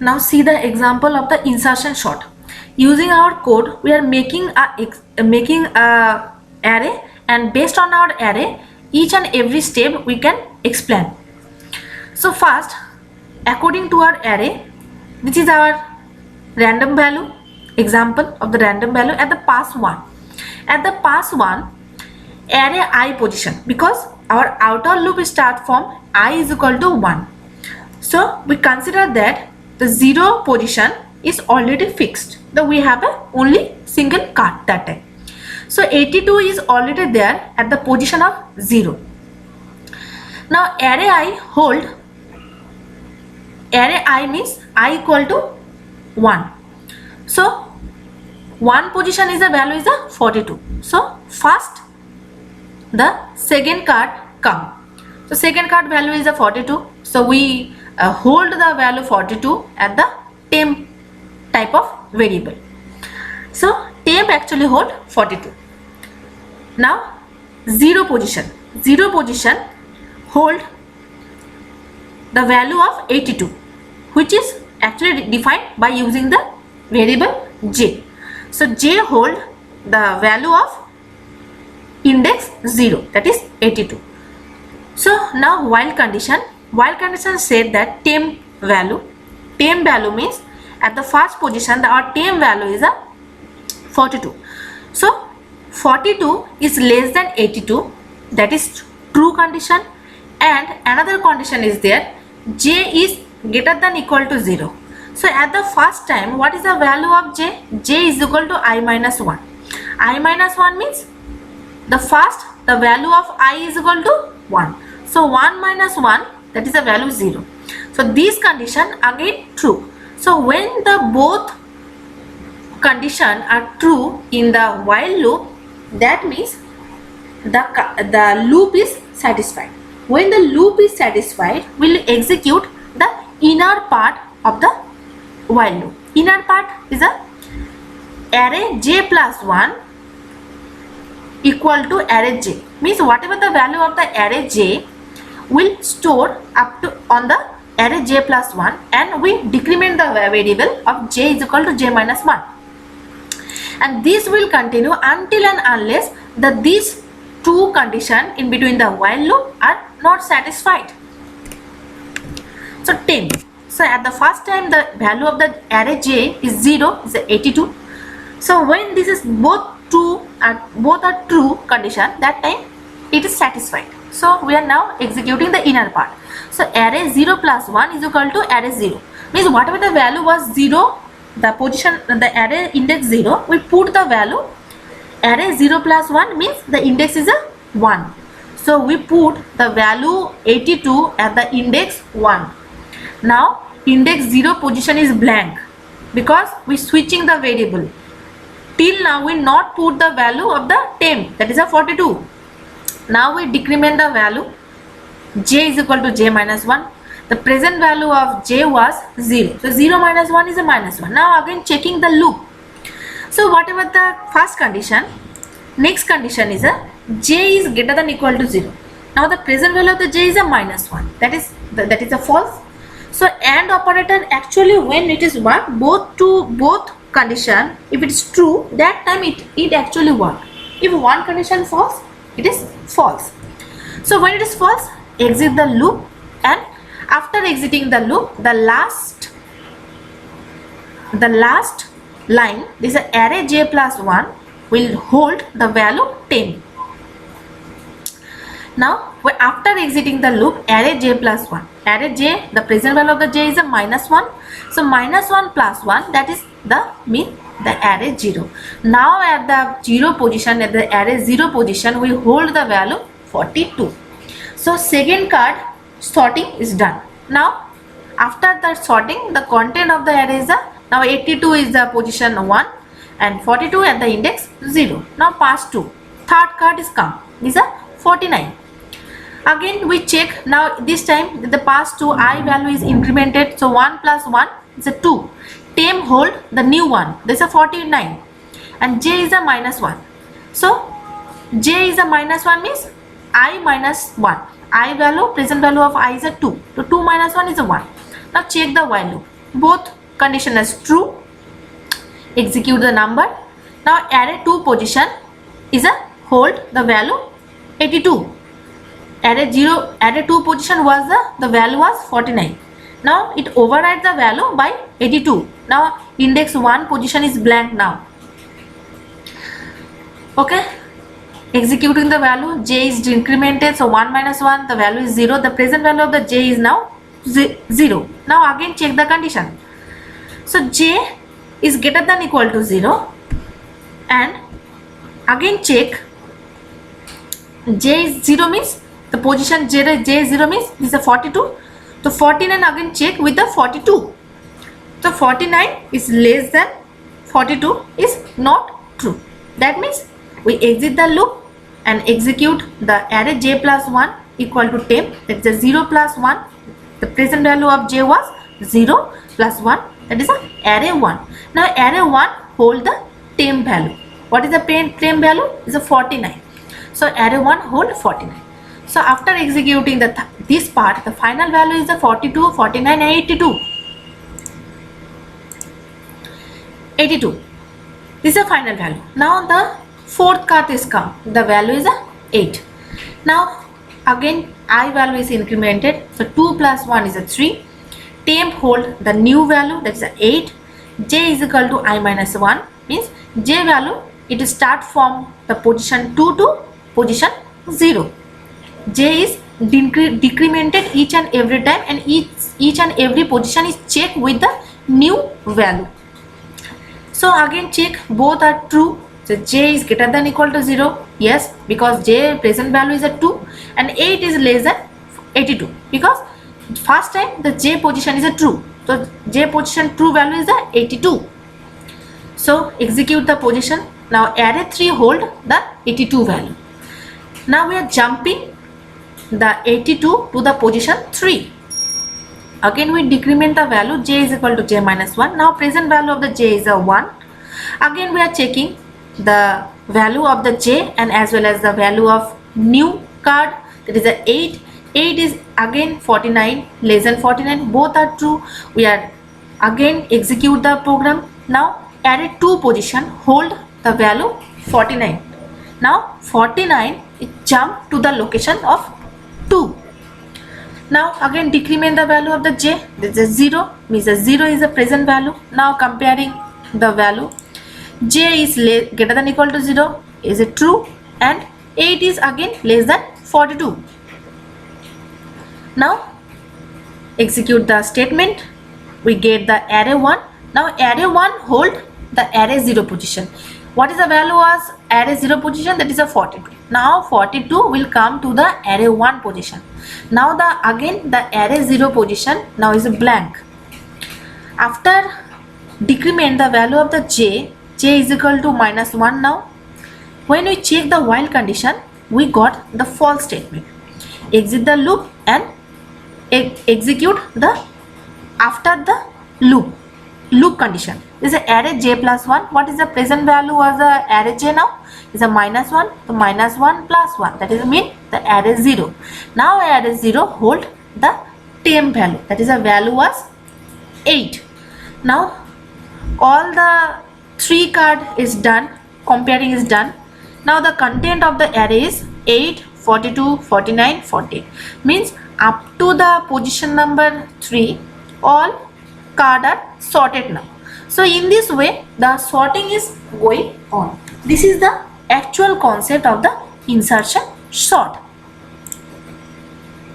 Now see the example of the insertion sort. Using our code, we are making a array, and based on our array, each and every step we can explain. So first, according to our array, this is our random value, example of the random value at the pass 1. At the pass 1, array I position, because our outer loop start from I is equal to 1. So we consider that the 0 position is already fixed. That we have a only single card that time. So 82 is already there at the position of 0. Now array I means I equal to 1. So 1 position is the value is a 42. So first the second card come. So second card value is a 42. So we hold the value 42 at the temp type of variable. So temp actually hold 42. Now 0 position hold the value of 82, which is actually defined by using the variable j. So j hold the value of index 0, that is 82. So now while condition said that temp value means at the first position our temp value is a 42. So 42 is less than 82, that is true condition, and another condition is there, j is greater than equal to 0. So at the first time, what is the value of j? J is equal to I minus 1. I minus 1 means the value of I is equal to 1. So 1 minus 1, that is the value 0. So this condition again true. So when the both condition are true in the while loop, that means the loop is satisfied. When the loop is satisfied, we will execute the inner part of the while loop. Inner part is a array j plus 1 equal to array j, means whatever the value of the array j will store up to on the array j plus 1, and we decrement the variable of j is equal to j minus 1, and this will continue until and unless these two conditions in between the while loop are not satisfied. So temp. So at the first time the value of the array j is 0, is 82. So when this is both are true condition, that time it is satisfied. So we are now executing the inner part. So array 0 plus 1 is equal to array 0, means whatever the value was 0, the position, the array index 0, we put the value array 0 plus 1 means the index is a 1. So we put the value 82 at the index 1. Now index 0 position is blank because we switching the variable. Till now we not put the value of the temp, that is a 42. Now we decrement the value, j is equal to j minus 1. The present value of j was 0. So 0 minus 1 is a minus 1. Now again checking the loop. So whatever the first condition, next condition is a j is greater than equal to 0. Now the present value of the j is a minus 1. That is a false. So AND operator actually when it is work, both condition, if it is true, that time it actually work. If one condition false, it is false. So when it is false, exit the loop, and after exiting the loop, the last line, this is array j plus 1 will hold the value 10. Now after exiting the loop, array j plus 1, array j, the present value of the j is a minus 1. So minus 1 plus 1, that is the mean the array 0. Now at the 0 position, at the array 0 position, we hold the value 42. So second card sorting is done. Now after the sorting, the content of the array is now 82 is the position 1 and 42 at the index 0. Now pass 2, third card is come, is a 49. Again we check. Now this time the pass 2 I value is incremented, so 1 plus 1 is a 2. Temp hold the new one, this is a 49, and j is a minus 1. So j is a minus 1 means I minus 1. I value, present value of I is a 2. So 2 minus 1 is a 1. Now check the while loop. both condition as true. Execute the number. Now array 2 position is a hold the value 82. Array 2 position was the value was 49. Now it overrides the value by 82. Now index 1 position is blank now. Okay, executing the value, j is incremented, so 1 minus 1, the value is 0. The present value of the j is now 0. Now again check the condition. So j is greater than equal to 0, and again check j is 0 means the position j is 0 means this is a 42. So 49 again check with the 42. So 49 is less than 42 is not true. That means we exit the loop and execute the array j plus 1 equal to 10. That is a 0 plus 1. The present value of j was 0 plus 1. That is a array 1. Now array 1 hold the temp value. What is the temp value? Is a 49. So array 1 hold 49. So after executing this part, the final value is the 42, 49 and 82. 82. This is the final value. Now the fourth card is come. The value is a 8. Now again I value is incremented. So 2 plus 1 is a 3. Temp hold the new value, that is a 8. J is equal to I minus 1 means j value it start from the position 2 to position 0. J is decremented each and every time, and each and every position is checked with the new value. So again check both are true. So j is greater than equal to 0. Yes, because j present value is a 2 and 8 is less than 82, because first time the j position is a true. So j position true value is the 82. So execute the position. Now array 3 hold the 82 value. Now we are jumping the 82 to the position 3. Again we decrement the value, j is equal to j minus 1. Now present value of the j is a 1. Again we are checking the value of the j and as well as the value of new card, that is a 8. 8 is again 49, less than 49, both are true. We are again execute the program. Now array 2 position hold the value 49. Now 49 it jump to the location of 2. Now again decrement the value of the j. This is 0 means the 0 is the present value. Now comparing the value, j is greater than equal to 0 is it true, and 8 is again less than 42. Now execute the statement. We get the array 1. Now array 1 hold the array 0 position. What is the value as array 0 position? That is a 42. Now 42 will come to the array 1 position. Now again the array 0 position now is a blank. After decrement the value of the j is equal to minus 1 now. When we check the while condition, we got the false statement. Exit the loop and execute the after the loop condition. This is array j plus 1. What is the present value of the array j now? Is a minus 1. So minus 1 plus 1, that is mean the array 0. Now array 0 hold the temp value, that is a value was 8. Now all the 3 card is done, comparing is done. Now the content of the array is 8, 42, 49, 40. Means up to the position number 3 all card are sorted now. So in this way the sorting is going on. This is the actual concept of the insertion sort.